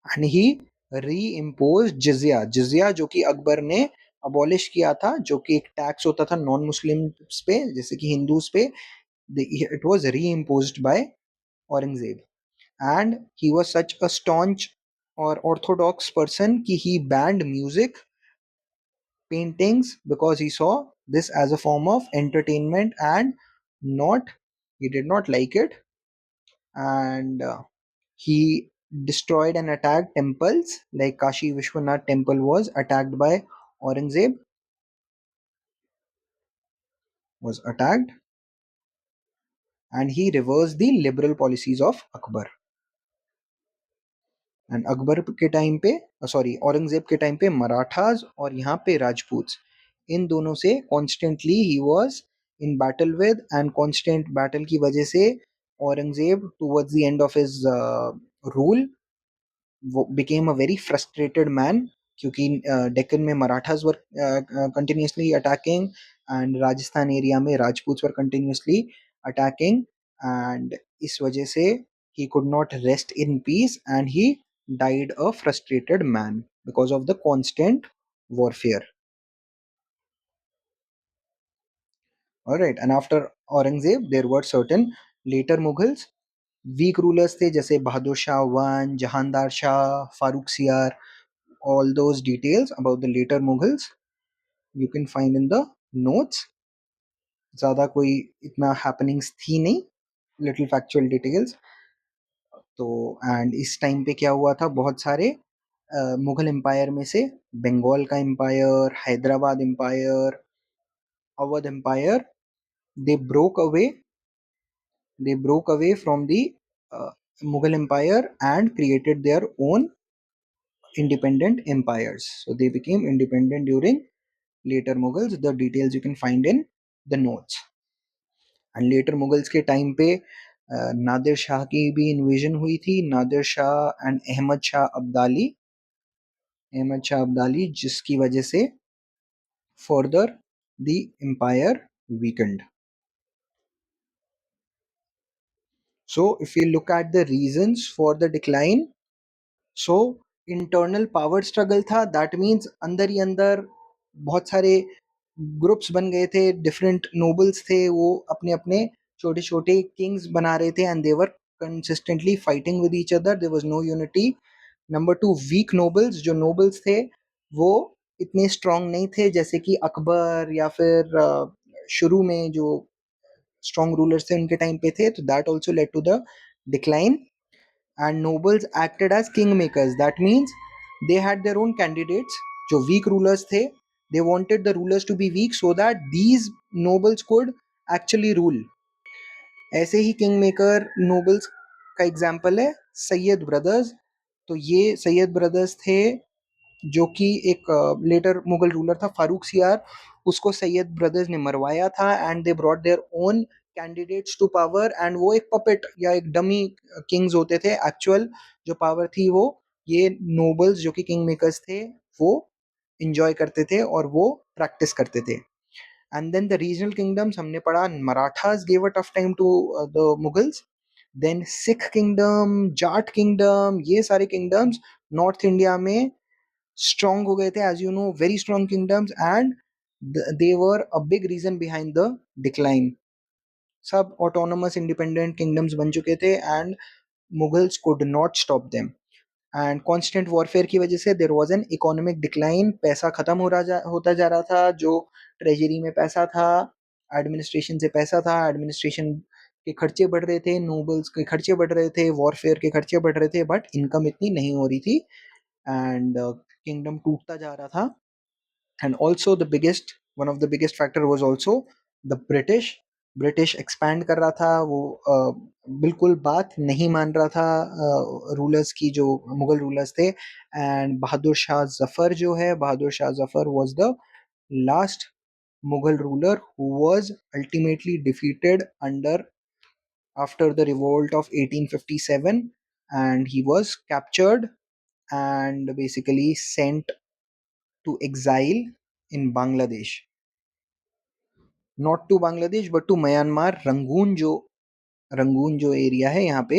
And he reimposed जिजिया. जिजिया जो कि अकबर ने abolish किया था, जो कि एक टैक्स होता था नॉन मुस्लिम पे, जैसे कि हिंदूज पे. It was reimposed by Aurangzeb. And he was such a staunch or orthodox person कि he banned music, paintings, because he saw this as a form of entertainment and not, he did not like it. And he destroyed and attacked temples, like Kashi Vishwanath temple was attacked by Aurangzeb was attacked and he reversed the liberal policies of Akbar. And Akbar के time पे, sorry, Aurangzeb के time पे मराठास और यहाँ पे राजपूत्स, इन दोनों से constantly he was in battle with, and constant battle की वजह से Aurangzeb towards the end of his rule became a very frustrated man, क्योंकि डेक्कन में Marathas were continuously attacking and Rajasthan area में Rajputs were continuously attacking, and इस वजह से he could not rest in peace and he died a frustrated man because of the constant warfare. All right, and after Aurangzeb there were certain later Mughals, weak rulers थे जैसे Bahadur Shah one, जहानदार Shah, Farooq सियार. All those details about the later Mughals you can find in the notes. ज़्यादा कोई इतना happenings थी नहीं, little factual details. तो and इस टाइम पे क्या हुआ था, बहुत सारे मुगल एम्पायर में से बंगाल का empire, Hyderabad empire, Awadh empire, they broke away they broke away from the Mughal empire and created their own independent empires. So they became independent during later Mughals. The details you can find in the notes. And later Mughals के time पे नादिर शाह की भी invasion हुई थी, Nadir Shah and Ahmad Shah Abdali, जिसकी वजह से further the empire weakened. So if you look at the reasons for the decline, so internal power struggle था, दैट मीन्स अंदर ही अंदर बहुत सारे ग्रुप्स बन गए थे, डिफरेंट नोबल्स थे, वो अपने अपने छोटे छोटे किंग्स बना रहे थे and they were consistently fighting with each other, there was no unity. Number two, weak nobles, जो नोबल्स थे वो इतने स्ट्रांग नहीं थे जैसे कि अकबर या फिर शुरू में जो स्ट्रांग रूलर्स थे उनके टाइम पे थे, तो that also led to the decline. And nobles acted as kingmakers. That means they had their own candidates. जो weak rulers थे, they wanted the rulers to be weak so that these nobles could actually rule. ऐसे ही king maker nobles का example है Syed brothers. तो ये Syed brothers थे जो कि एक लेटर मुगल रूलर था फारूक सियार, उसको सैयद ब्रदर्स ने मरवाया था and they brought their own candidates to power, and वो एक पपेट या एक डमी किंग्स होते थे. एक्चुअल जो पावर थी वो ये नोबल्स जो कि किंग मेकर्स थे वो इंजॉय करते थे और वो प्रैक्टिस करते थे. And then the regional kingdoms हमने पढ़ा, Marathas gave a tough time to the Mughals, then Sikh kingdom, Jat kingdom, ये सारे किंगडम्स नॉर्थ इंडिया में strong हो गए थे, as you know, very strong kingdoms, and they were a big reason behind the decline. सब autonomous independent kingdoms बन चुके थे and Mughals could not stop them. And constant warfare की वजह से there was an economic decline, पैसा खत्म होता जा रहा था, जो ट्रेजरी में पैसा था, एडमिनिस्ट्रेशन से पैसा था, एडमिनिस्ट्रेशन के खर्चे बढ़ रहे थे, नोबल्स के खर्चे बढ़ रहे थे, वॉरफेयर के खर्चे बढ़ रहे थे, बट इनकम इतनी नहीं हो रही थी एंड किंगडम टूटता जा रहा था. And also the biggest, one of the biggest factor was also the British expand कर रहा था, वो बिल्कुल बात नहीं मान रहा था रूलर्स की, जो मुगल रूलर्स थे. एंड बहादुर शाह जफर जो है, Bahadur Shah Zafar was the last Mughal ruler who was ultimately defeated under after the revolt of 1857, and he was captured and basically sent to exile in Bangladesh. Not to Bangladesh but to Myanmar. Rangoon जो area है यहाँ पे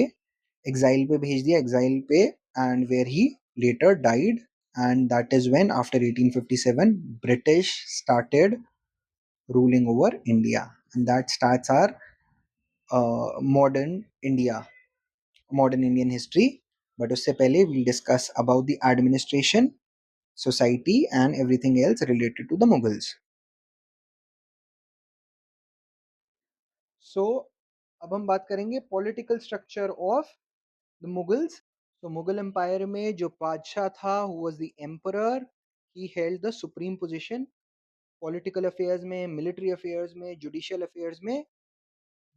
exile पे भेज दिया, exile पे, and where he later died. And that is when after 1857 British started ruling over India, and that starts our modern India, modern Indian history. But उससे पहले we'll discuss about the administration, society and everything else related to the Mughals. So अब हम बात करेंगे political structure of the Mughals. तो Mughal empire में जो बादशाह था, who was the emperor, he held the supreme position political affairs में, मिलिट्री अफेयर्स में, जुडिशियल अफेयर्स में.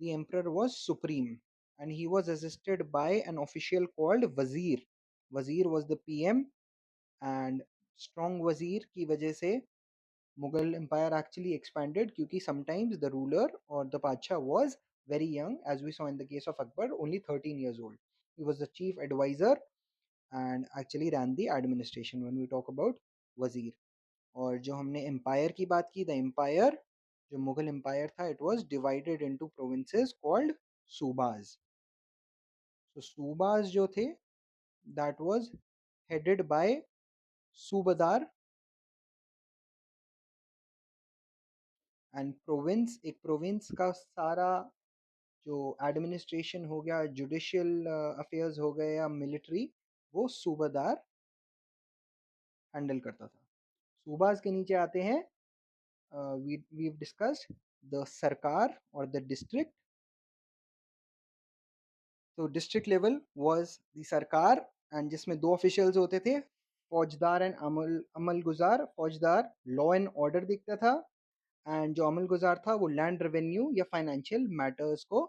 The emperor was supreme and he was assisted by an official called wazir. Wazir was the PM, and strong wazir की वजह से Mughal empire actually expanded क्योंकि sometimes the ruler or the Pacha was very young, as we saw in the case of Akbar, only 13 years old. He was the chief advisor and actually ran the administration when we talk about wazir. और जो हमने empire की बात की, the empire, जो Mughal empire था, it was divided into provinces called सूबाज. So सूबाज जो थे, that was headed by सूबेदार. एंड प्रोविंस, एक प्रोविंस का सारा जो एडमिनिस्ट्रेशन हो गया, जुडिशियल अफेयर्स हो गए या मिलिट्री, वो सूबेदार हैंडल करता था. सूबाज के नीचे आते हैं, वी डिस्कस्ड द सरकार और द डिस्ट्रिक्ट. तो डिस्ट्रिक्ट लेवल वाज द सरकार, एंड जिसमें दो ऑफिशियल्स होते थे, फौजदार एंड अमल गुजार. फौजदार लॉ एंड ऑर्डर देखता था, एंड जो अमल गुजार था वो लैंड रेवेन्यू या फाइनेंशियल मैटर्स को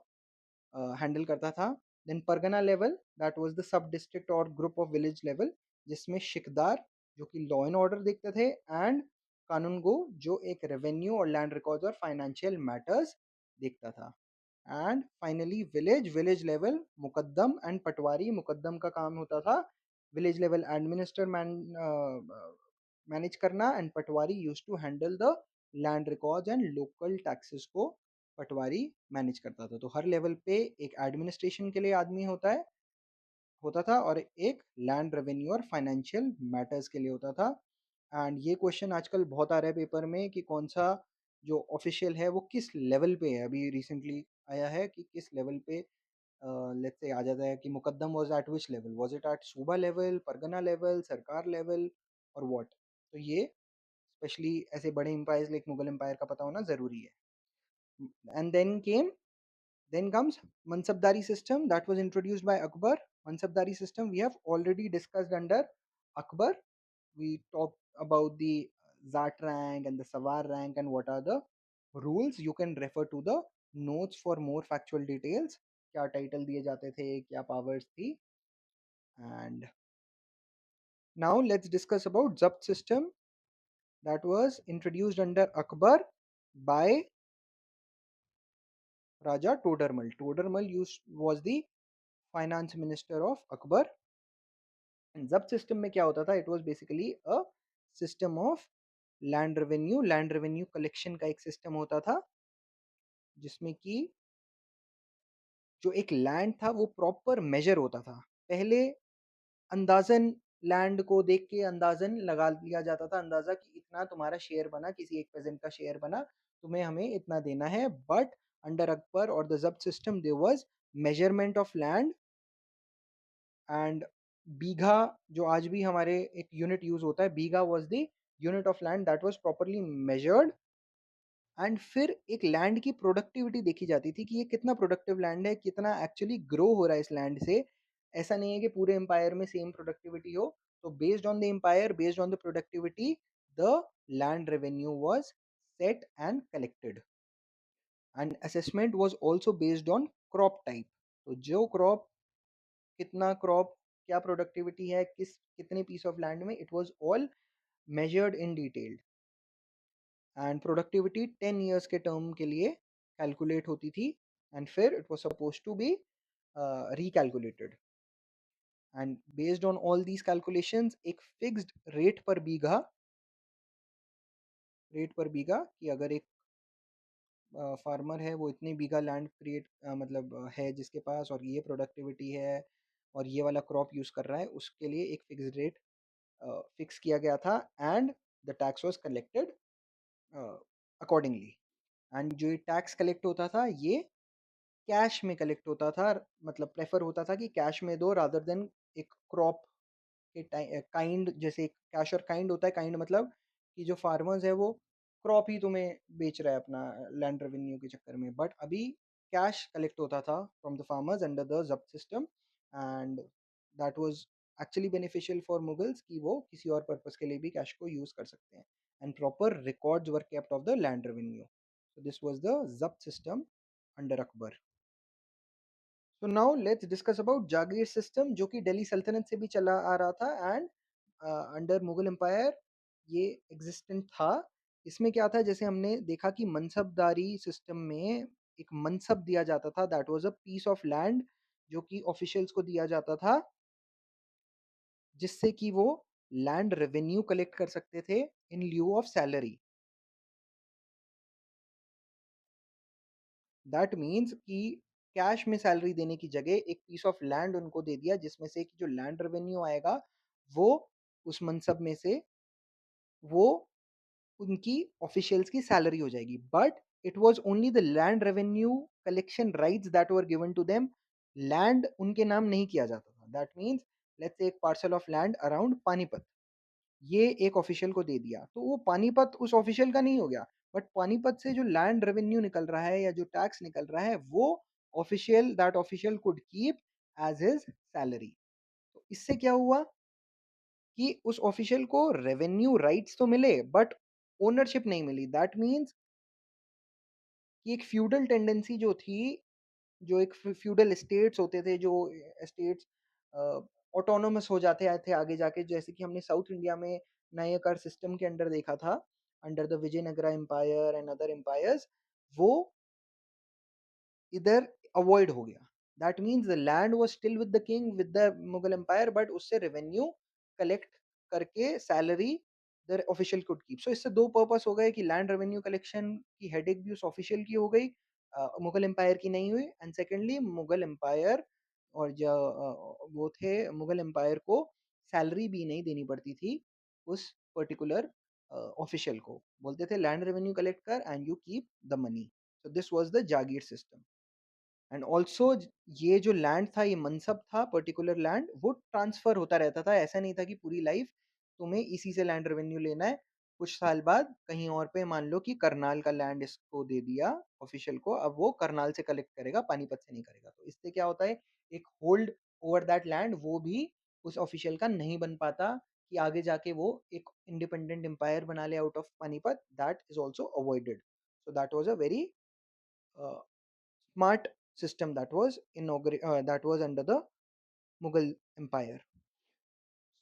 हैंडल करता था. Then pargana level, that was the sub district और ग्रुप ऑफ विलेज लेवल, जिसमें शिकदार जो कि लॉ एंड ऑर्डर देखते थे, एंड कानूनगो जो एक रेवेन्यू और लैंड रिकॉर्ड्स और फाइनेंशियल मैटर्स देखता था. And finally village level, muqaddam and patwari. Muqaddam का काम होता था विलेज लेवल एडमिनिस्टर मैनेज करना, and patwari use to handle the land records and local taxes को पटवारी मैनेज करता था. तो हर लेवल पे एक एडमिनिस्ट्रेशन के लिए आदमी होता था और एक लैंड रेवेन्यू और फाइनेंशियल मैटर्स के लिए होता था. एंड ये क्वेश्चन आजकल बहुत आ रहा है पेपर में कि कौन सा जो ऑफिशियल है वो किस लेवल पे है. अभी रिसेंटली आया है कि किस लेवल पे, लेट्स से आ जाता है कि Muqaddam was at which level, was it at सूबा लेवल, परगना लेवल, सरकार लेवल, और व्हाट. तो ये स्पेशली ऐसे बड़े एम्पायर्स लाइक मुगल एम्पायर का पता होना जरूरी है. And then comes Mansabdari system that was introduced by Akbar. Mansabdari system we have already discussed under Akbar. We talked about the Zat rank and the Sawar rank and what are the rules. You can refer to the notes for more factual details. क्या title दिए जाते थे, क्या powers थी. And now let's discuss about Zabt system that was introduced under Akbar by Raja Todermal. Todermal was the finance minister of Akbar. And जब्त system में क्या होता था, it was basically a system of land revenue collection का एक system होता था, जिसमें कि जो एक लैंड था वो प्रॉपर मेजर होता था. पहले अंदाजन लैंड को देख के अंदाजन लगा लिया जाता था, अंदाजा कि इतना तुम्हारा शेयर बना, किसी एक पेजेंट का शेयर बना, तुम्हें हमें इतना देना है. बट अंडर अकबर और the zabt system there was measurement of land. And bigha, जो आज भी हमारे एक यूनिट यूज होता है, bigha was the unit of land that was properly measured. And फिर एक लैंड की प्रोडक्टिविटी देखी जाती थी कि ये कितना प्रोडक्टिव लैंड है, कितना एक्चुअली ग्रो हो रहा है इस लैंड से. ऐसा नहीं है कि पूरे एम्पायर में सेम प्रोडक्टिविटी हो. तो based on the empire, based on the productivity, the land revenue was set and collected. And assessment was also based on crop type. तो जो क्रॉप, कितना क्रॉप, क्या प्रोडक्टिविटी है, कितने पीस ऑफ लैंड में, it was all measured in detail. And productivity 10 years के term के लिए कैलकुलेट होती थी, एंड फिर it was suppose to be recalculated. And based on all these calculations एक फिक्स्ड रेट पर बीघा कि अगर एक फार्मर है, वो इतने बीघा लैंड क्रिएट मतलब है जिसके पास, और ये प्रोडक्टिविटी है और ये वाला क्रॉप यूज कर रहा है, उसके लिए एक फिक्स्ड रेट फिक्स किया गया था. And the tax was collected accordingly. And जो ये टैक्स कलेक्ट होता था, ये कैश में कलेक्ट होता था. मतलब प्रेफर होता था कि कैश में दो रादर देन एक क्रॉप के काइंड. जैसे कैश और काइंड होता है, काइंड मतलब कि जो फार्मर्स है वो क्रॉप ही तुम्हें बेच रहा है अपना लैंड रेवेन्यू के चक्कर में. बट अभी कैश कलेक्ट होता था from the farmers under the zabt system. And that was actually beneficial for Mughals कि वो किसी और पर्पस के लिए भी कैश को यूज कर सकते हैं, and proper records were kept of the land revenue. So this was the zabt system under Akbar. So now let's discuss about jagir system, जो कि दिल्ली सल्तनत से भी चला आ रहा था एंड अंडर मुगल एम्पायर ये एग्जिस्टेंट था. इसमें क्या था, जैसे हमने देखा कि मनसबदारी सिस्टम में एक मनसब दिया जाता था, that was a piece of land जो कि ऑफिशियल्स को दिया जाता था, जिससे कि वो लैंड रेवेन्यू कलेक्ट कर सकते थे in lieu of salary. That means कि कैश में सैलरी देने की जगह एक पीस ऑफ लैंड उनको दे दिया, जिसमें से कि जो लैंड रेवेन्यू आएगा वो उस मनसब में से वो उनकी ऑफिशियल्स की सैलरी हो जाएगी. But it was only the land revenue collection rights that were given to them. Land उनके नाम नहीं किया जाता था. दैट मीन्स लेट्स से एक parcel of land around Panipat, ये एक ऑफिशियल को दे दिया, तो वो पानीपत उस ऑफिशियल का नहीं हो गया, बट पानीपत से जो लैंड रेवेन्यू निकल रहा है या जो टैक्स निकल रहा है वो official, that official could keep as his salary. तो इससे क्या हुआ कि उस ऑफिशियल को रेवेन्यू राइट्स तो मिले बट ओनरशिप नहीं मिली. दैट मीन्स कि एक फ्यूडल टेंडेंसी जो थी, जो एक फ्यूडल स्टेट्स होते थे, जो स्टेट्स ऑटोनोमस हो जाते थे आगे जाके, जैसे कि हमने साउथ इंडिया में नायकर सिस्टम के अंडर देखा था, under the Vijayanagara empire and other empires, वो इधर अवॉइड हो गया. That means the land was still with the king, with the Mughal empire, but उससे रेवेन्यू कलेक्ट करके salary the official could keep. So इससे दो पर्पस हो गए कि लैंड रेवेन्यू कलेक्शन की हेडेक भी उस ऑफिशियल की हो गई, मुगल एम्पायर की नहीं हुई, एंड सेकेंडली मुगल एम्पायर और जो वो थे मुगल एम्पायर को सैलरी भी नहीं देनी पड़ती थी उस पर्टिकुलर ऑफिशियल को. बोलते थे लैंड रेवेन्यू कलेक्ट कर and you keep the money. So this was the Jagir system. And also ये जो लैंड था, ये मनसब था, पर्टिकुलर लैंड वो ट्रांसफर होता रहता था. ऐसा नहीं था कि पूरी लाइफ तुम्हें इसी से लैंड रेवेन्यू लेना है. कुछ साल बाद कहीं और पे मान लो कि करनाल का लैंड इसको दे दिया ऑफिशियल को, अब वो करनाल से कलेक्ट करेगा, पानीपत से नहीं करेगा. तो इससे क्या होता है, एक होल्ड ओवर दैट लैंड वो भी उस ऑफिशियल का नहीं बन पाता कि आगे जाके वो एक इंडिपेंडेंट एम्पायर बना ले out of Panipat. That is also avoided. So that was a very smart system that was under the Mughal Empire.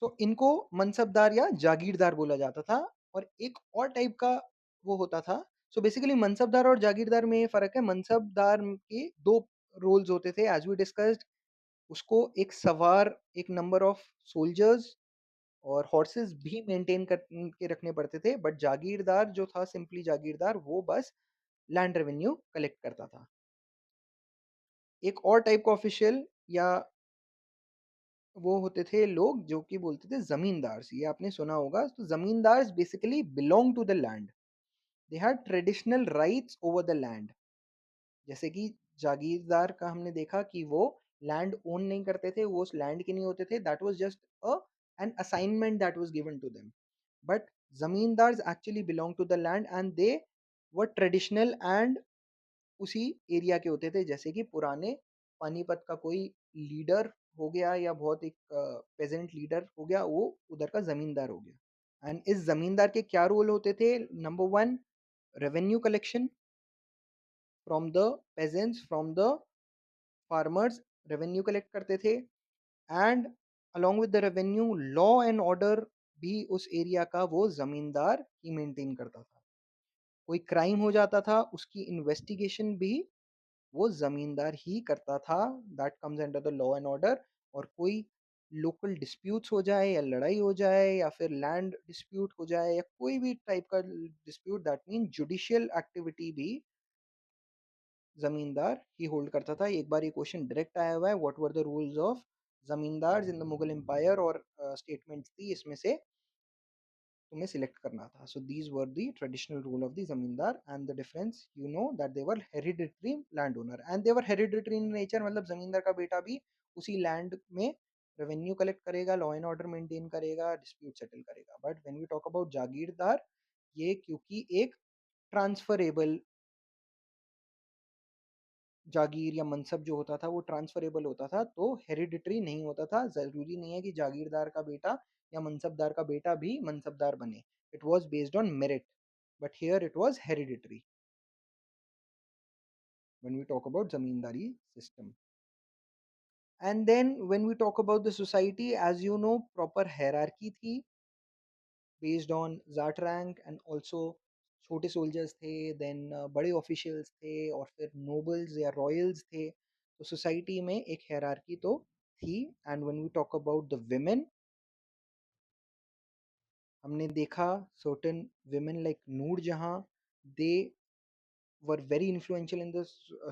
तो इनको मनसबदार या जागीरदार बोला जाता था. और एक और टाइप का वो होता था. सो बेसिकली मनसबदार और जागीरदार में ये फर्क है. मनसबदार के दो रोल्स होते थे एज वी डिस्कस्ड. उसको एक सवार, एक नंबर ऑफ सोल्जर्स और हॉर्सेस भी मेंटेन कर के रखने पड़ते थे. बट जागीरदार जो था, सिंपली जागीरदार, वो बस लैंड रेवेन्यू कलेक्ट करता था. एक और टाइप का ऑफिशियल या वो होते थे लोग जो कि बोलते थे जमींदार. ये आपने सुना होगा. तो zamindar basically belong to the land. They had traditional rights over the land. जैसे कि जागीरदार का हमने देखा कि वो लैंड ओन नहीं करते थे, वो उस लैंड के नहीं होते थे. That was just a an assignment that was given to them. But zamindars actually belong to the land and they were traditional and उसी एरिया के होते थे. जैसे कि पुराने पानीपत का कोई लीडर हो गया या बहुत एक पेजेंट लीडर हो गया, वो उधर का जमींदार हो गया. एंड इस जमींदार के क्या रोल होते थे? Number one, revenue collection from the pageants, from the farmers. Revenue collect करते थे. And along with the revenue, law and order भी उस एरिया का वो जमींदार ही मेंटेन करता था. कोई क्राइम हो जाता था, उसकी इन्वेस्टिगेशन भी वो जमींदार ही करता था. That comes under the law and order. और कोई लोकल डिस्प्यूट्स हो जाए या लड़ाई हो जाए या फिर लैंड डिस्प्यूट हो जाए या कोई भी टाइप का dispute, that mean judicial activity भी जमींदार ही होल्ड करता था. एक बार ये क्वेश्चन डायरेक्ट आया हुआ है, what were the rules of zamindar in the Mughal empire, और स्टेटमेंट्स थी इसमें से तुम्हें सिलेक्ट करना था. So these were the traditional rule of the zamindar. And the difference, you know that they were hereditary land owner and they were hereditary in nature. मतलब जमींदार का बेटा भी उसी लैंड में रेवेन्यू कलेक्ट करेगा, लॉ एंड ऑर्डर मेंटेन करेगा, dispute settle करेगा. But when we talk about जागीरदार, ये क्योंकि एक ट्रांसफरेबल जागीर या मनसब जो होता था वो ट्रांसफरेबल होता था, तो हेरिडिटरी नहीं होता था। ज़रूरी नहीं है कि जागीरदार का बेटा या मनसबदार का बेटा भी मनसबदार बने। It was based on merit, but here it was hereditary when we talk about zamindari system. And then when we talk about the society, as you know, proper hierarchy थी based on zat rank, and also छोटे soldiers थे, then बड़े officials थे, और फिर nobles या royals थे। तो society में एक hierarchy तो थी। And when we talk about the women, हमने देखा certain women like Noor Jahan, they were very influential in the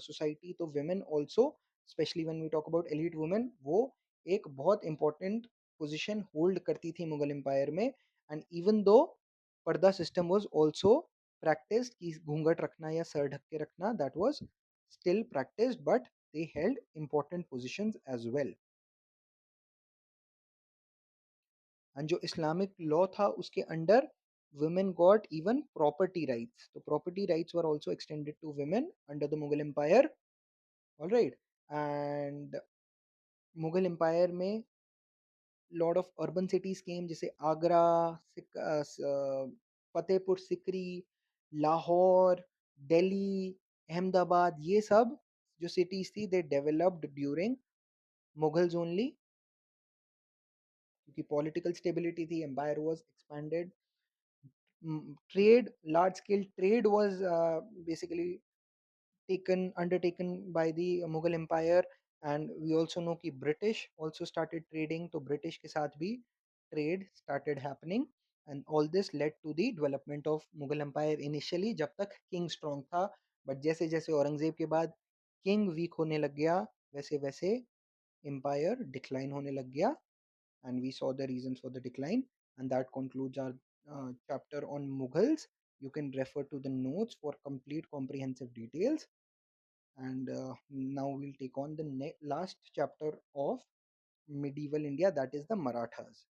society। तो women also, especially when we talk about elite women, वो एक बहुत important position hold करती थी Mughal empire में। and even though पर्दा system was also practiced, कि घूंघट रखना या सर ढक के रखना, that was still practiced, but they held important positions as well। and जो islamic law था उसके under women got even property rights। तो property rights were also extended to women under the Mughal empire। All right. And Mughal empire में lot of urban cities came, जैसे आगरा, फतेहपुर सिकरी, लाहौर, दिल्ली, अहमदाबाद, ये सब जो cities थी they developed during Mughals only, क्योंकि political stability थी, empire was expanded. Trade, large scale trade was basically undertaken by the Mughal Empire। and we also know कि British also started trading, तो British के साथ भी trade started happening। and all this led to the development of Mughal Empire initially, जब तक king strong था। but जैसे जैसे औरंगजेब के बाद king weak होने लग गया, वैसे वैसे empire decline होने लग गया। and we saw the reasons for the decline, and that concludes our chapter on Mughals। You can refer to the notes for complete comprehensive details। and now we'll take on the last chapter of medieval India, that is the Marathas।